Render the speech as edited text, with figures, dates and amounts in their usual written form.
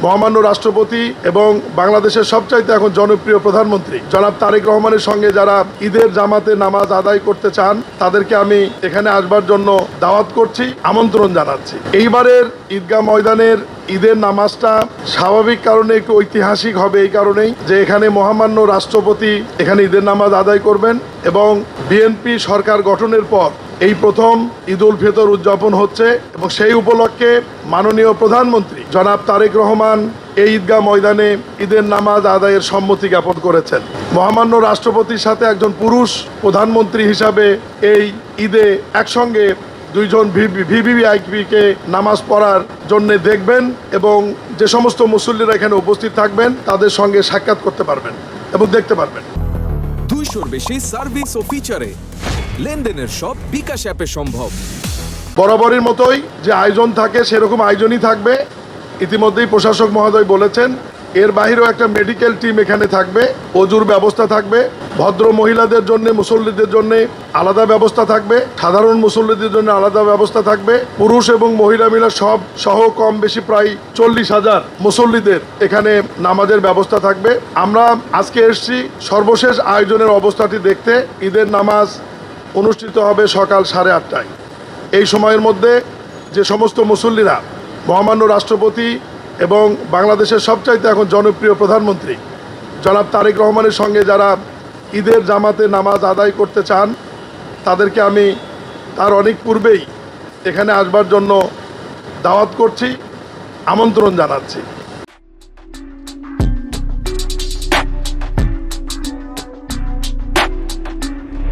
মহামান্য রাষ্ট্রপতি এবং বাংলাদেশের সবচাইতে এখন জনপ্রিয় প্রধানমন্ত্রী জনাব তারেক রহমানের সঙ্গে যারা ঈদের জামাতে নামাজ আদায় করতে চান তাদেরকে আমি এখানে আসবার জন্য দাওয়াত করছি, আমন্ত্রণ জানাচ্ছি। এইবারের ঈদগাহ ময়দানের ঈদের নামাজটা স্বাভাবিক কারণে একটু ঐতিহাসিক হবে, এই কারণেই যে এখানে মহামান্য রাষ্ট্রপতি এখানে ঈদের নামাজ আদায় করবেন এবং বিএনপি সরকার গঠনের পর এই প্রথম ঈদ উল ফিতর উদযাপন হচ্ছে এবং সেই উপলক্ষে মাননীয় প্রধানমন্ত্রী জনাব তারেক রহমান এই ঈদগাহ ময়দানে ঈদের নামাজ আদায়ের সম্মতি জ্ঞাপন করেছেন। মহামান্য রাষ্ট্রপতির সাথে একজন পুরুষ প্রধানমন্ত্রী হিসাবে এই ঈদে একসঙ্গে দুইজন ভিভিআইপিকে নামাজ পড়ার জন্য দেখবেন এবং যে সমস্ত মুসল্লিরা এখানে উপস্থিত থাকবেন তাদের সঙ্গে সাক্ষাৎ করতে পারবেন এবং দেখতে পারবেন। 200-র বেশি সার্ভিস ও ফিচারে লেনদেনের সব বিকাশ অ্যাপে সম্ভব। বরাবরের মতোই যে আয়োজন থাকে সেরকম আয়োজনই থাকবে। ইতিমধ্যেই প্রশাসক মহোদয় বলেছেন এর বাহিরেও একটা মেডিকেল টিম এখানে থাকবে, অজুর ব্যবস্থা থাকবে, ভদ্র মহিলাদের জন্য মুসল্লিদের জন্য আলাদা ব্যবস্থা থাকবে, সাধারণ মুসল্লিদের জন্য আলাদা ব্যবস্থা থাকবে। পুরুষ এবং মহিলা মিলে সব সহ কম বেশি প্রায় 40,000 মুসল্লিদের এখানে নামাজের ব্যবস্থা থাকবে। আমরা আজকে এসেছি সর্বশেষ আয়োজনের অবস্থাটি দেখতে। ঈদের নামাজ অনুষ্ঠিত হবে সকাল 8:30টায়। এই সময়ের মধ্যে যে সমস্ত মুসল্লিরা মহামান্য রাষ্ট্রপতি এবং বাংলাদেশের সবচাইতে এখন জনপ্রিয় প্রধানমন্ত্রী জনাব তারেক রহমানের সঙ্গে যারা ঈদের জামাতে নামাজ আদায় করতে চান তাদেরকে আমি তার অনেক পূর্বেই এখানে আসবার জন্য দাওয়াত করছি, আমন্ত্রণ জানাচ্ছি।